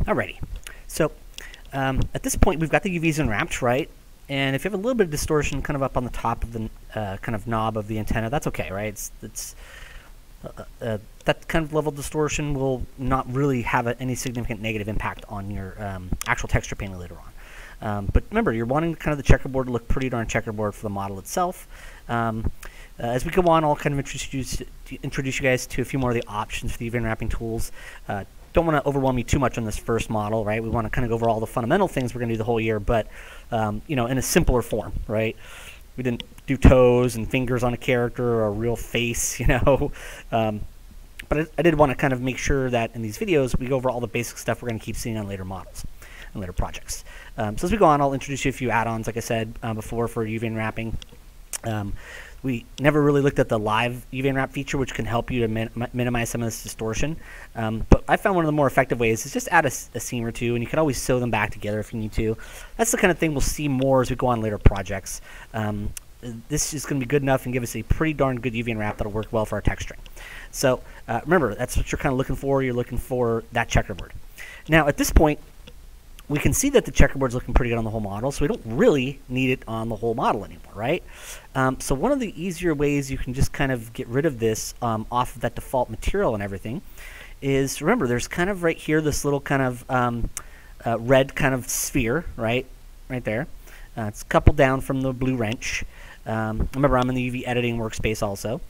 Alrighty, so at this point we've got the UVs unwrapped, right? And if you have a little bit of distortion kind of up on the top of the kind of knob of the antenna, that's okay, right? That kind of level of distortion will not really have any significant negative impact on your actual texture painting later on. But remember, you're wanting kind of the checkerboard to look pretty darn checkerboard for the model itself. As we go on, I'll kind of introduce you guys to a few more of the options for the UV unwrapping tools. Don't want to overwhelm you too much on this first model, right? We want to kind of go over all the fundamental things we're going to do the whole year, but you know, in a simpler form, right? We didn't do toes and fingers on a character or a real face, you know. But I did want to kind of make sure that in these videos we go over all the basic stuff we're going to keep seeing on later models and later projects. So as we go on, I'll introduce you a few add-ons, like I said before, for UV unwrapping. We never really looked at the live UV unwrap feature, which can help you to minimize some of this distortion. But I found one of the more effective ways is just add a seam or two, and you can always sew them back together if you need to. That's the kind of thing we'll see more as we go on later projects. This is going to be good enough and give us a pretty darn good UV unwrap that'll work well for our texturing. So remember, that's what you're kind of looking for. You're looking for that checkerboard. Now, at this point, we can see that the checkerboard's looking pretty good on the whole model, so we don't really need it on the whole model anymore, right? So one of the easier ways you can just kind of get rid of this off of that default material and everything is, remember, there's kind of right here this little kind of red kind of sphere, right there. It's coupled down from the blue wrench. Remember, I'm in the UV editing workspace also.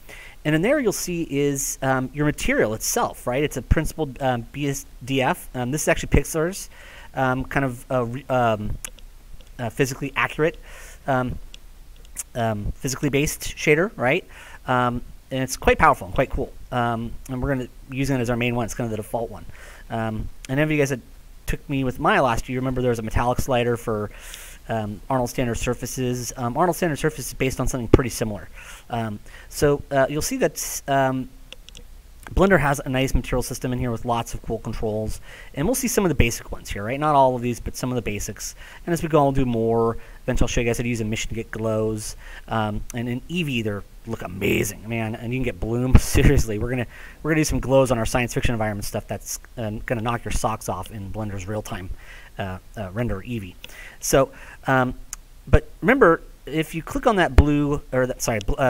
And in there you'll see is your material itself, right? It's a principled BSDF. This is actually Pixar's kind of physically accurate, physically based shader, right? And it's quite powerful and quite cool. And we're going to be using it as our main one. It's kind of the default one. And any of you guys that took me with my last year, remember there was a metallic slider for Arnold Standard Surfaces. Arnold Standard Surface is based on something pretty similar. So you'll see that Blender has a nice material system in here with lots of cool controls, and we'll see some of the basic ones here, right? Not all of these, but some of the basics. And as we go, I'll do more. Eventually, I'll show you guys how to use emission to get glows. And in Eevee, they look amazing, man. And you can get bloom. Seriously, we're gonna do some glows on our science fiction environment stuff that's gonna knock your socks off in Blender's real-time render Eevee. So, but remember, if you click on that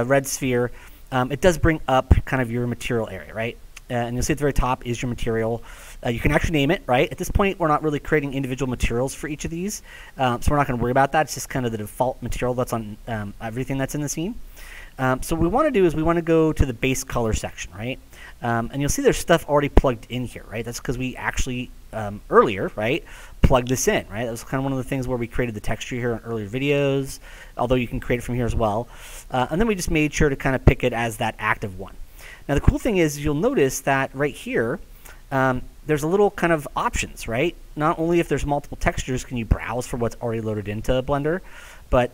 red sphere, it does bring up kind of your material area, right? And you'll see at the very top is your material. You can actually name it, right? At this point, we're not really creating individual materials for each of these, so we're not going to worry about that. It's just kind of the default material that's on everything that's in the scene. So what we want to do is we want to go to the base color section, right? And you'll see there's stuff already plugged in here, right? That's because we actually earlier, right, plugged this in, right? That was kind of one of the things where we created the texture here in earlier videos, although you can create it from here as well. And then we just made sure to kind of pick it as that active one. Now the cool thing is you'll notice that right here there's a little kind of options, right? Not only if there's multiple textures can you browse for what's already loaded into Blender, but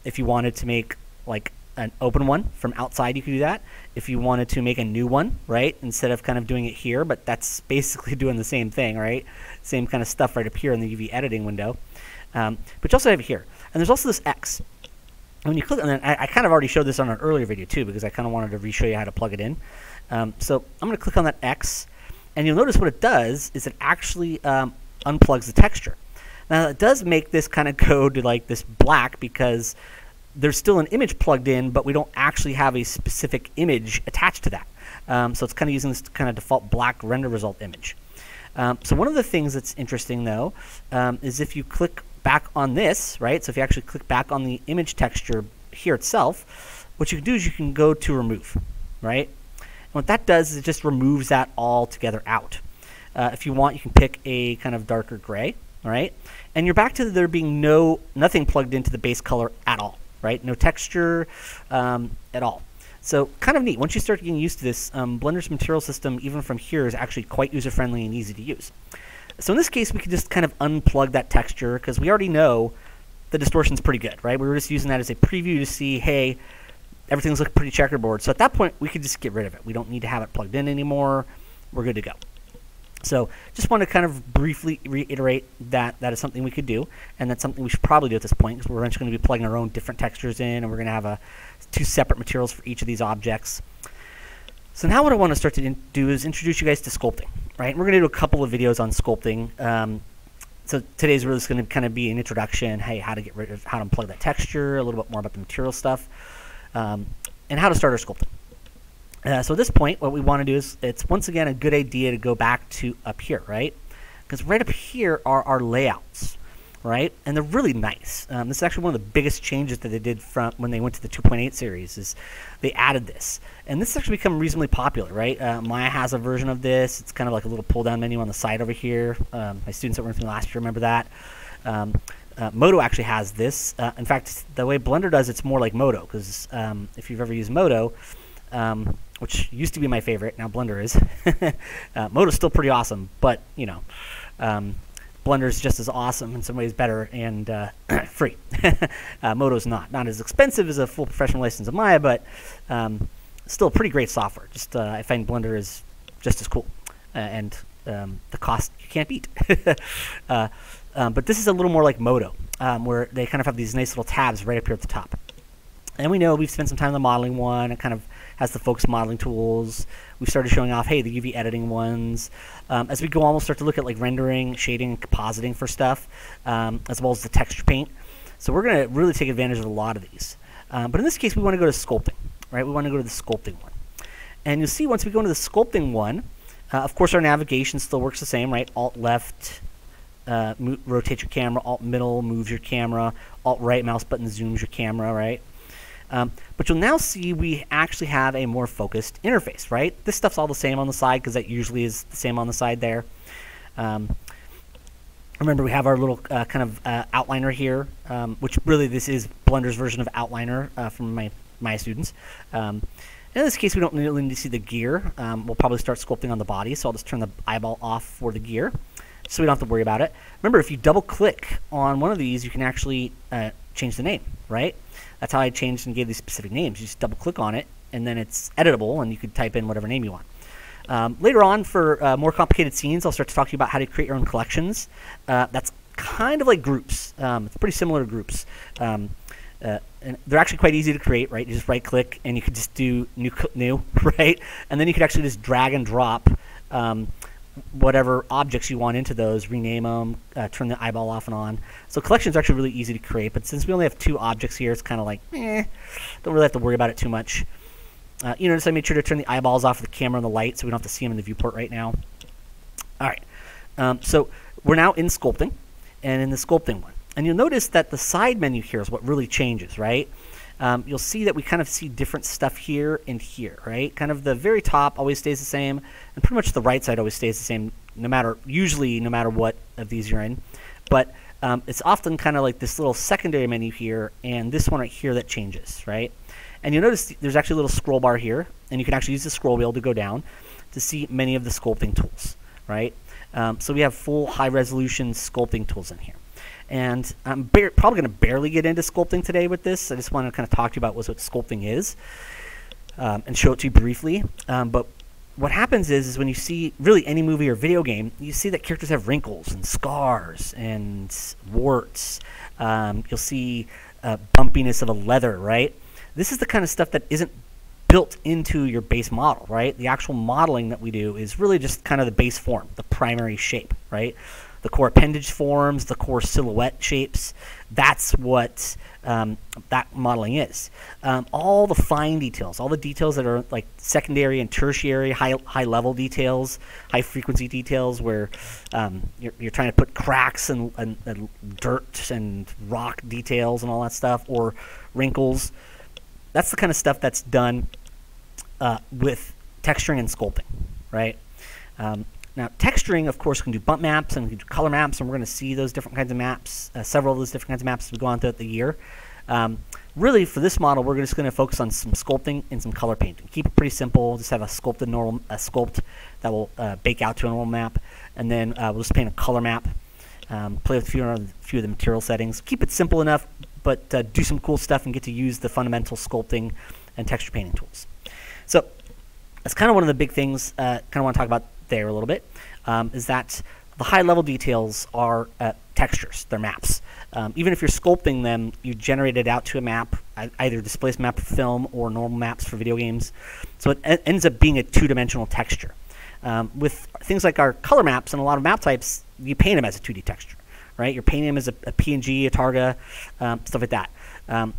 if you wanted to make like an open one from outside, you could do that. If you wanted to make a new one, right, instead of kind of doing it here, but that's basically doing the same thing, right? Same kind of stuff right up here in the UV editing window. But you also have it here. And there's also this X. And when you click on that, I kind of already showed this on an earlier video too, because I kind of wanted to re-show you how to plug it in. So I'm going to click on that X, and you'll notice what it does is it actually unplugs the texture. Now it does make this kind of go to like this black because there's still an image plugged in, but we don't actually have a specific image attached to that. So it's kind of using this kind of default black render result image. So one of the things that's interesting, though, is if you click back on this, right? So if you actually click back on the image texture here itself, what you can do is you can go to remove, right? And what that does is it just removes that all together out. If you want, you can pick a kind of darker gray, all right? And you're back to there being nothing plugged into the base color at all. Right? No texture at all. So kind of neat. Once you start getting used to this, Blender's material system, even from here, is actually quite user-friendly and easy to use. So in this case, we can just kind of unplug that texture because we already know the distortion's pretty good, right? We were just using that as a preview to see, hey, everything's looking pretty checkerboard. So at that point, we could just get rid of it. We don't need to have it plugged in anymore. We're good to go. So just want to kind of briefly reiterate that that is something we could do, and that's something we should probably do at this point because we're eventually going to be plugging our own different textures in, and we're going to have two separate materials for each of these objects. So now what I want to start to do is introduce you guys to sculpting. right? We're going to do a couple of videos on sculpting. So today's really just going to kind of be an introduction. Hey, how to get rid of, how to unplug that texture, a little bit more about the material stuff, and how to start our sculpting. So at this point, what we want to do is, it's once again a good idea to go back to up here, right? Because right up here are our layouts, right? And they're really nice. This is actually one of the biggest changes that they did from when they went to the 2.8 series, is they added this. And this has actually become reasonably popular, right? Maya has a version of this. It's kind of like a little pull-down menu on the side over here. My students that were with me last year remember that. Modo actually has this. In fact, the way Blender does, it's more like Modo, because if you've ever used Modo, which used to be my favorite, now Blender is. Modo's still pretty awesome, but, you know, Blender's just as awesome, in some ways better, and free. Modo's not as expensive as a full professional license of Maya, but still pretty great software. Just I find Blender is just as cool, and the cost you can't beat. But this is a little more like Modo, where they kind of have these nice little tabs right up here at the top. And we know we've spent some time on the modeling one. It kind of has the focus modeling tools. We started showing off, hey, the UV editing ones. As we go on, we'll start to look at like rendering, shading, and compositing for stuff, as well as the texture paint. So we're going to really take advantage of a lot of these. But in this case, we want to go to sculpting, right? We want to go to the sculpting one. And you'll see once we go into the sculpting one, of course, our navigation still works the same, right? Alt-left, rotate your camera. Alt-middle moves your camera. Alt-right mouse button zooms your camera, right? But you'll now see we actually have a more focused interface, right? This stuff's all the same on the side, because that usually is the same on the side there. Remember, we have our little kind of outliner here, which really this is Blender's version of outliner from my students. In this case, we don't really need to see the gear. We'll probably start sculpting on the body, so I'll just turn the eyeball off for the gear, so we don't have to worry about it. Remember, if you double-click on one of these, you can actually change the name, right? That's how I changed and gave these specific names. You just double-click on it, and then it's editable, and you could type in whatever name you want. Later on, for more complicated scenes, I'll start to talk to you about how to create your own collections. That's kind of like groups. It's pretty similar to groups. And they're actually quite easy to create, right? You just right-click, and you could just do new, right? And then you could actually just drag and drop whatever objects you want into those, rename them, turn the eyeball off and on. So collections are actually really easy to create, but since we only have 2 objects here, it's kind of like, don't really have to worry about it too much. You notice I made sure to turn the eyeballs off of the camera and the light, so we don't have to see them in the viewport right now. All right, so we're now in sculpting, and in the sculpting one. And you'll notice that the side menu here is what really changes, right? You'll see that we kind of see different stuff here and here, right? Kind of the very top always stays the same, and pretty much the right side always stays the same, usually no matter what of these you're in. But it's often kind of like this little secondary menu here, and this one right here that changes, right? And you'll notice there's actually a little scroll bar here, and you can actually use the scroll wheel to go down to see many of the sculpting tools, right? So we have full high-resolution sculpting tools in here. And I'm probably going to barely get into sculpting today with this. I just want to kind of talk to you about what sculpting is and show it to you briefly. But what happens is when you see really any movie or video game, you see that characters have wrinkles and scars and warts. You'll see bumpiness of a leather, right? This is the kind of stuff that isn't built into your base model, right? The actual modeling that we do is really just kind of the base form, the primary shape, right? The core appendage forms, the core silhouette shapes. That's what that modeling is. All the fine details, all the details that are like secondary and tertiary, high-level details, high-frequency details, where you're trying to put cracks and dirt and rock details and all that stuff, or wrinkles. That's the kind of stuff that's done with texturing and sculpting, right? Now, texturing, of course, can do bump maps and we can do color maps, and we're going to see those different kinds of maps, several of those different kinds of maps as we go on throughout the year. Really, for this model, we're just going to focus on some sculpting and some color painting. Keep it pretty simple. Just have a sculpt that will bake out to a normal map, and then we'll just paint a color map. Play with a few of the material settings. Keep it simple enough, but do some cool stuff and get to use the fundamental sculpting and texture painting tools. So that's kind of one of the big things kind of want to talk about there a little bit, is that the high-level details are textures, they're maps. Even if you're sculpting them, you generate it out to a map, either displaced map for film or normal maps for video games. So it ends up being a two-dimensional texture. With things like our color maps and a lot of map types, you paint them as a 2D texture, right? You're painting them as a PNG, a Targa, stuff like that.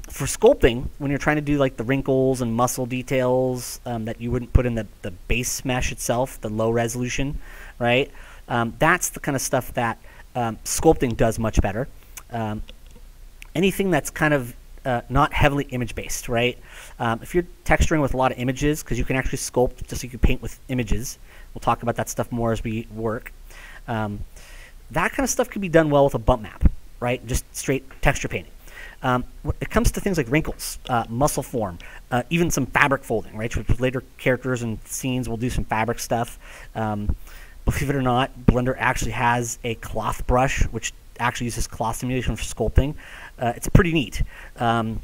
For sculpting, when you're trying to do like the wrinkles and muscle details that you wouldn't put in the base mesh itself, the low resolution, right? That's the kind of stuff that sculpting does much better. Anything that's kind of not heavily image based, right? If you're texturing with a lot of images, because you can actually sculpt just so you can paint with images. We'll talk about that stuff more as we work. That kind of stuff can be done well with a bump map, right? Just straight texture painting. When it comes to things like wrinkles, muscle form, even some fabric folding, right? With later characters and scenes, we'll do some fabric stuff. Believe it or not, Blender actually has a cloth brush, which actually uses cloth simulation for sculpting. It's pretty neat. And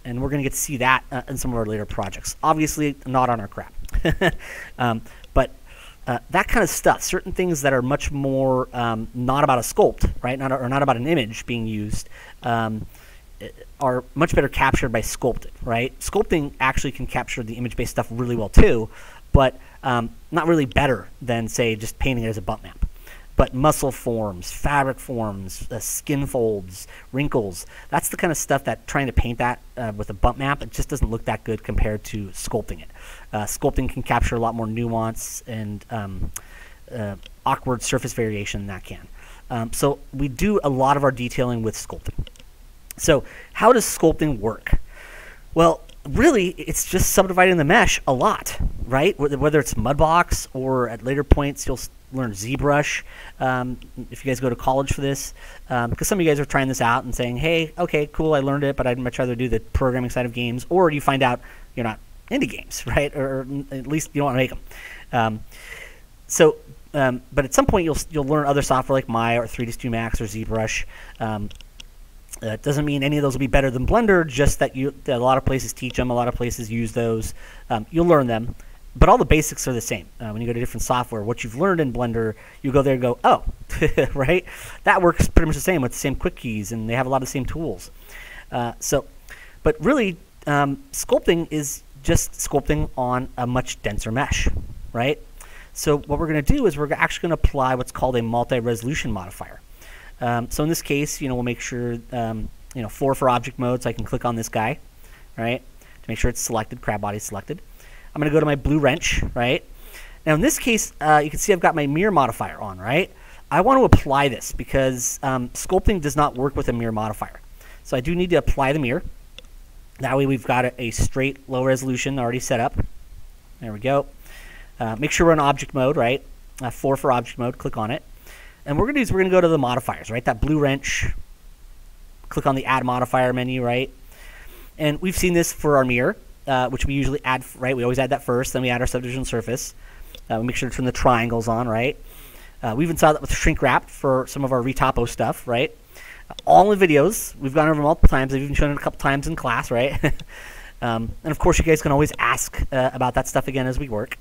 we're going to get to see that in some of our later projects. Obviously, not on our crap. But that kind of stuff, certain things that are much more not about a sculpt, right? Or not about an image being used, are much better captured by sculpting, right? Sculpting actually can capture the image-based stuff really well too, but not really better than, say, just painting it as a bump map. But muscle forms, fabric forms, skin folds, wrinkles, that's the kind of stuff that trying to paint that with a bump map, it just doesn't look that good compared to sculpting it. Sculpting can capture a lot more nuance and awkward surface variation than that can. So we do a lot of our detailing with sculpting. So how does sculpting work? Well, really, it's just subdividing the mesh a lot, right? Whether it's Mudbox or at later points you'll learn ZBrush if you guys go to college for this, because some of you guys are trying this out and saying, hey, okay, cool, I learned it, but I'd much rather do the programming side of games, or you find out you're not into games, right? Or at least you don't want to make them. But at some point you'll learn other software like Maya or 3ds 2 Max or ZBrush. It doesn't mean any of those will be better than Blender, just that a lot of places teach them, a lot of places use those. You'll learn them, but all the basics are the same. When you go to different software, what you've learned in Blender, you go there and go, oh, right? That works pretty much the same with the same quick keys, and they have a lot of the same tools. But really, sculpting is just sculpting on a much denser mesh, right? So what we're going to do is we're actually going to apply what's called a multi-resolution modifier. So in this case, we'll make sure, 4 for object mode, so I can click on this guy, right, to make sure it's selected, crab body selected. I'm going to go to my blue wrench, right. Now in this case, you can see I've got my mirror modifier on, right. I want to apply this because sculpting does not work with a mirror modifier. So I do need to apply the mirror. That way we've got a straight low resolution already set up. There we go. Make sure we're in object mode, right. 4 for object mode, click on it. And what we're going to do is we're going to go to the modifiers, right? That blue wrench, click on the add modifier menu, right? And we've seen this for our mirror, which we usually add, right? We always add that first, then we add our subdivision surface. We make sure to turn the triangles on, right? We even saw that with shrink wrap for some of our retopo stuff, right? All in videos. We've gone over multiple times. I've even shown it a couple times in class, right? And of course, you guys can always ask about that stuff again as we work.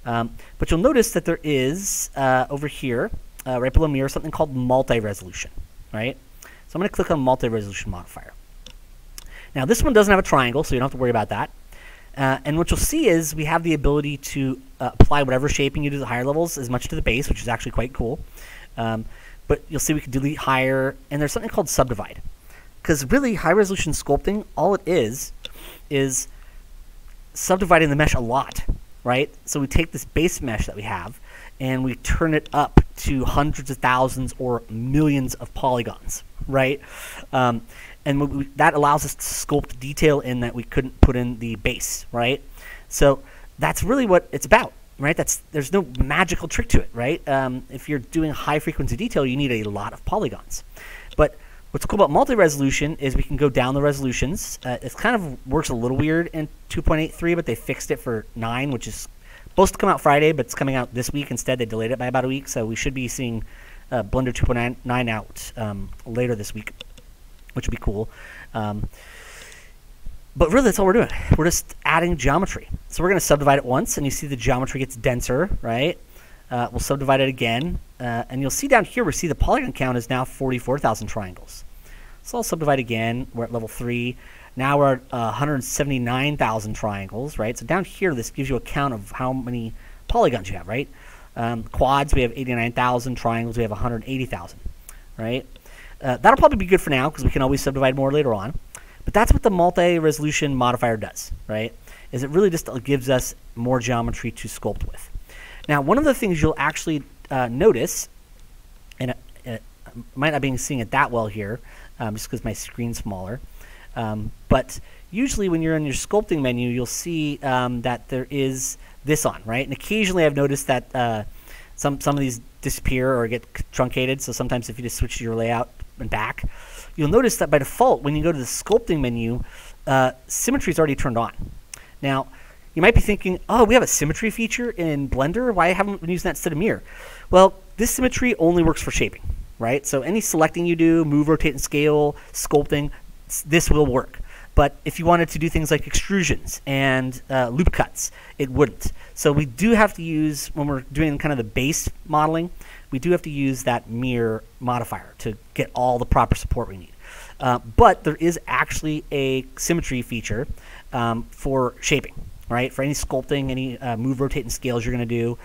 But you'll notice that there is, over here, right below mirror, something called multi-resolution, right? So I'm going to click on multi-resolution modifier. Now this one doesn't have a triangle, so you don't have to worry about that. And what you'll see is we have the ability to apply whatever shaping you do to the higher levels as much to the base, which is actually quite cool. But you'll see we can delete higher, and there's something called subdivide. Because really, high-resolution sculpting, all it is subdividing the mesh a lot, right? So we take this base mesh that we have, and we turn it up to hundreds of thousands or millions of polygons, right? And that allows us to sculpt detail in that we couldn't put in the base, right? So that's really what it's about, right? There's no magical trick to it, right? If you're doing high frequency detail, you need a lot of polygons. But what's cool about multi-resolution is we can go down the resolutions. It kind of works a little weird in 2.83, but they fixed it for 9, which is supposed to come out Friday, but it's coming out this week instead. They delayed it by about a week, so we should be seeing Blender 2.9 out later this week, which would be cool. But really, that's all we're doing. We're just adding geometry. So we're going to subdivide it once, and you see the geometry gets denser, right? We'll subdivide it again, and you'll see down here, we see the polygon count is now 44,000 triangles. So I'll subdivide again. We're at level 3. Now we're at 179,000 triangles, right? So down here, this gives you a count of how many polygons you have, right? Quads, we have 89,000. Triangles, we have 180,000, right? That'll probably be good for now because we can always subdivide more later on. But that's what the multi-resolution modifier does, right? Is it really just gives us more geometry to sculpt with. Now, one of the things you'll actually notice, and I might not be seeing it that well here, just because my screen's smaller, but usually when you're in your sculpting menu, you'll see that there is this on, right? And occasionally I've noticed that some of these disappear or get truncated, so sometimes if you just switch to your layout and back, you'll notice that by default, when you go to the sculpting menu, symmetry is already turned on. Now, you might be thinking, oh, we have a symmetry feature in Blender. Why haven't we been using that instead of mirror? Well, this symmetry only works for shaping, right? So any selecting you do, move, rotate, and scale, sculpting, this will work. But if you wanted to do things like extrusions and loop cuts, it wouldn't. So we do have to use, when we're doing kind of the base modeling, we do have to use that mirror modifier to get all the proper support we need. But there is actually a symmetry feature for shaping, right? For any sculpting, any move, rotate, and scales you're going to do,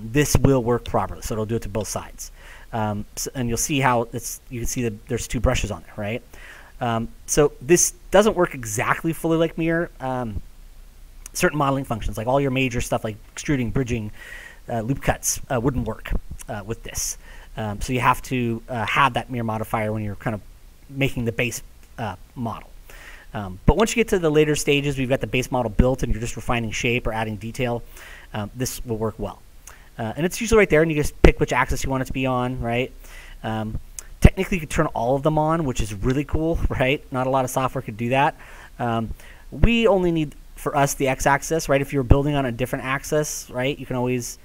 this will work properly. So it'll do it to both sides. And you'll see how you can see that there's two brushes on there, right? So this doesn't work exactly fully like mirror. Certain modeling functions, like all your major stuff like extruding, bridging, loop cuts, wouldn't work with this. So you have to have that mirror modifier when you're kind of making the base model. But once you get to the later stages, we've got the base model built and you're just refining shape or adding detail, this will work well. And it's usually right there, and you just pick which axis you want it to be on, right? Technically, you could turn all of them on, which is really cool, right? Not a lot of software could do that. We only need, for us, the x-axis, right? If you're building on a different axis, right, you can always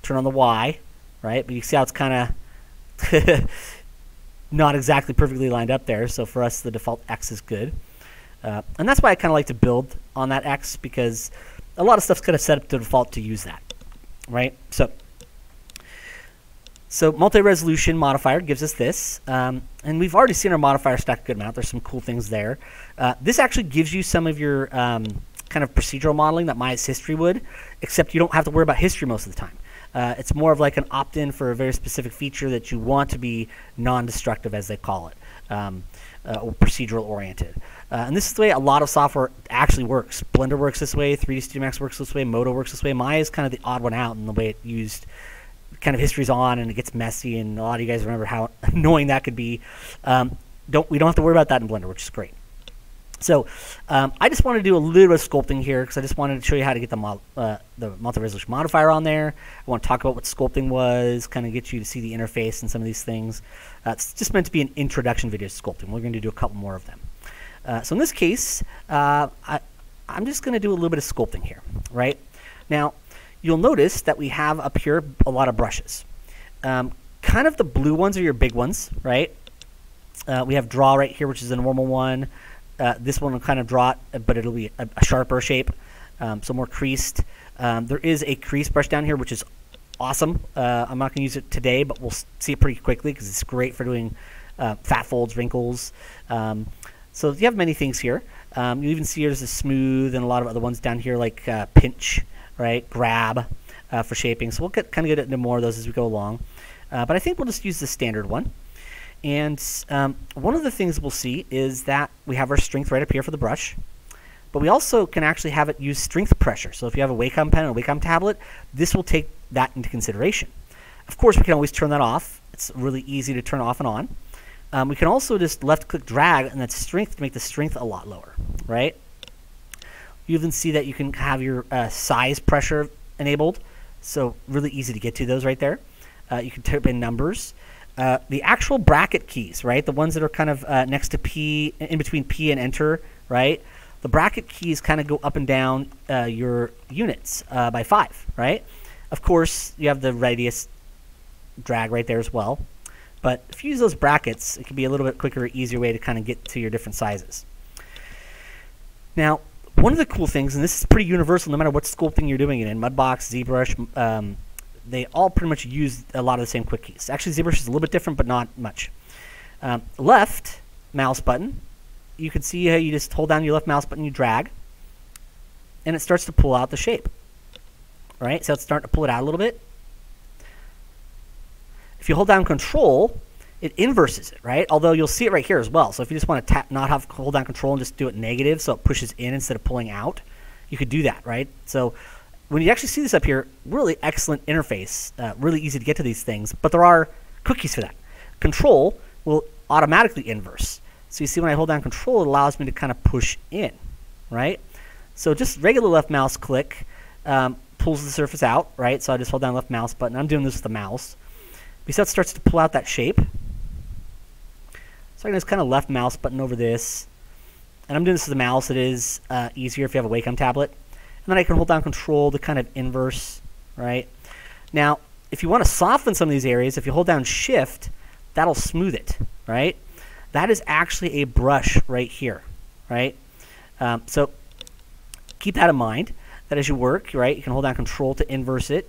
turn on the y, right? But you see how it's kind of not exactly perfectly lined up there. So for us, the default x is good. And that's why I kind of like to build on that x, because a lot of stuff's kind of set up to default to use that, right? So multi-resolution modifier gives us this, and we've already seen our modifier stack a good amount. There's some cool things there. This actually gives you some of your kind of procedural modeling that Maya's history would, except you don't have to worry about history most of the time. It's more of like an opt-in for a very specific feature that you want to be non-destructive, as they call it, or procedural oriented. And this is the way a lot of software actually works. Blender works this way, 3D Studio Max works this way, Modo works this way. Maya is kind of the odd one out in the way it used kind of history's on and it gets messy, and a lot of you guys remember how annoying that could be. We don't have to worry about that in Blender, which is great. So I just wanted to do a little bit of sculpting here because I just wanted to show you how to get the multi-resolution modifier on there. I want to talk about what sculpting was, kind of get you to see the interface and some of these things. It's just meant to be an introduction video to sculpting. We're going to do a couple more of them. So in this case, I'm just going to do a little bit of sculpting here, right? Now, you'll notice that we have up here a lot of brushes. Kind of the blue ones are your big ones, right? We have draw right here, which is a normal one. This one will kind of draw it, but it'll be a sharper shape, so more creased. There is a crease brush down here, which is awesome. I'm not going to use it today, but we'll see it pretty quickly because it's great for doing fat folds, wrinkles. So you have many things here. You even see there's a smooth and a lot of other ones down here like pinch, right? Grab for shaping. So we'll kind of get into more of those as we go along. But I think we'll just use the standard one. And one of the things we'll see is that we have our strength right up here for the brush. But we also can actually have it use strength pressure. So if you have a Wacom pen or a Wacom tablet, this will take that into consideration. Of course, we can always turn that off. It's really easy to turn off and on. We can also just left-click drag and that strength to make the strength a lot lower, right? You even see that you can have your size pressure enabled. So really easy to get to those right there. You can type in numbers. The actual bracket keys, right? The ones that are kind of next to P, in between P and Enter, right? The bracket keys kind of go up and down your units by 5, right? Of course, you have the radius drag right there as well. But if you use those brackets, it can be a little bit quicker, easier way to kind of get to your different sizes. Now, one of the cool things, and this is pretty universal no matter what sculpting you're doing it in, Mudbox, ZBrush, they all pretty much use a lot of the same quick keys. Actually, ZBrush is a little bit different, but not much. Left mouse button, you can see how you just hold down your left mouse button, you drag, and it starts to pull out the shape. Right? So it's starting to pull it out a little bit. If you hold down Control, it inverses it, right? Although you'll see it right here as well. So if you just want to not hold down Control and just do it negative so it pushes in instead of pulling out, you could do that, right? So when you actually see this up here, really excellent interface, really easy to get to these things, but there are cookies for that. Control will automatically inverse. So you see when I hold down Control, it allows me to kind of push in, right? So just regular left mouse click pulls the surface out, right? So I just hold down left mouse button. I'm doing this with the mouse. You see how it starts to pull out that shape? So I can just kind of left mouse button over this. And I'm doing this with the mouse. It is easier if you have a Wacom tablet. And then I can hold down Control to kind of inverse, right? Now, if you want to soften some of these areas, if you hold down Shift, that'll smooth it, right? That is actually a brush right here, right? So keep that in mind, that as you work, right, you can hold down Control to inverse it.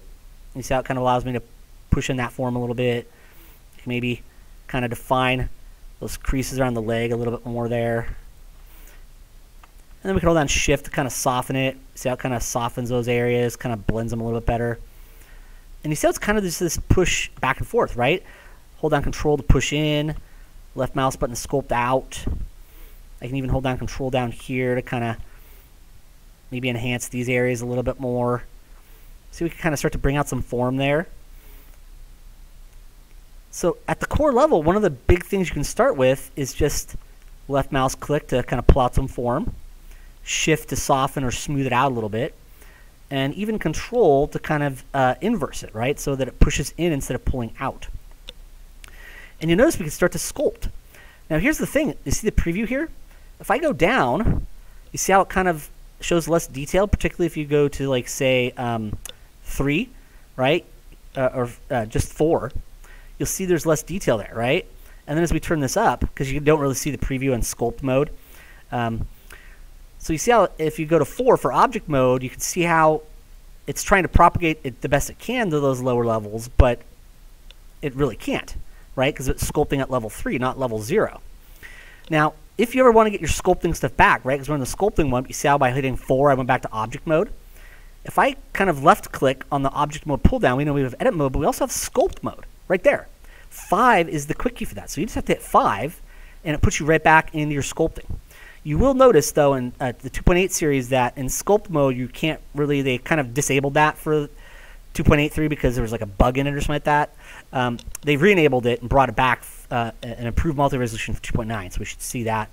You see how it kind of allows me to push in that form a little bit. You can maybe kind of define those creases around the leg a little bit more there. And then we can hold down Shift to kind of soften it. See how it kind of softens those areas, kind of blends them a little bit better. And you see how it's kind of just this push back and forth, right? Hold down Control to push in. Left mouse button to sculpt out. I can even hold down Control down here to kind of maybe enhance these areas a little bit more. See, we can kind of start to bring out some form there. So at the core level, one of the big things you can start with is just left mouse click to kind of pull out some form. Shift to soften or smooth it out a little bit. And even Control to kind of inverse it, right? So that it pushes in instead of pulling out. And you notice we can start to sculpt. Now here's the thing. You see the preview here? If I go down, you see how it kind of shows less detail, particularly if you go to, like, say, 3, right? Or just 4. You'll see there's less detail there, right? And then as we turn this up, because you don't really see the preview in sculpt mode, so you see how if you go to 4 for object mode, you can see how it's trying to propagate it the best it can to those lower levels, but it really can't, right? Because it's sculpting at level 3, not level 0. Now, if you ever want to get your sculpting stuff back, right? Because we're in the sculpting one, you see how by hitting 4, I went back to object mode. If I kind of left click on the object mode pull down, we know we have edit mode, but we also have sculpt mode right there. 5 is the quick key for that. So you just have to hit 5, and it puts you right back into your sculpting. You will notice, though, in the 2.8 series that in sculpt mode, you can't really, they kind of disabled that for 2.83 because there was like a bug in it or something like that. They've re-enabled it and brought it back an improved multi-resolution for 2.9, so we should see that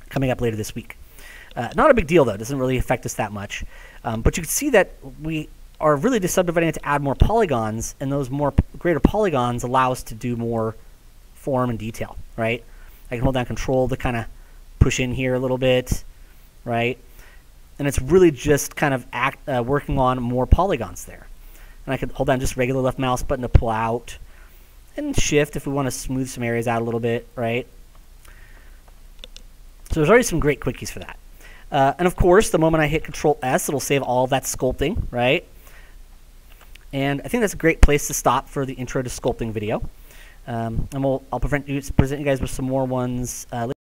coming up later this week. Not a big deal, though. It doesn't really affect us that much. But you can see that we are really just subdividing it to add more polygons, and those greater polygons allow us to do more form and detail, right? I can hold down Control to kind of push in here a little bit, right? And it's really just kind of working on more polygons there. And I can hold down just regular left mouse button to pull out, and Shift if we want to smooth some areas out a little bit, right? So there's already some great quickies for that. And of course, the moment I hit Control S, it'll save all of that sculpting, right? And I think that's a great place to stop for the intro to sculpting video. And I'll present you guys with some more ones later.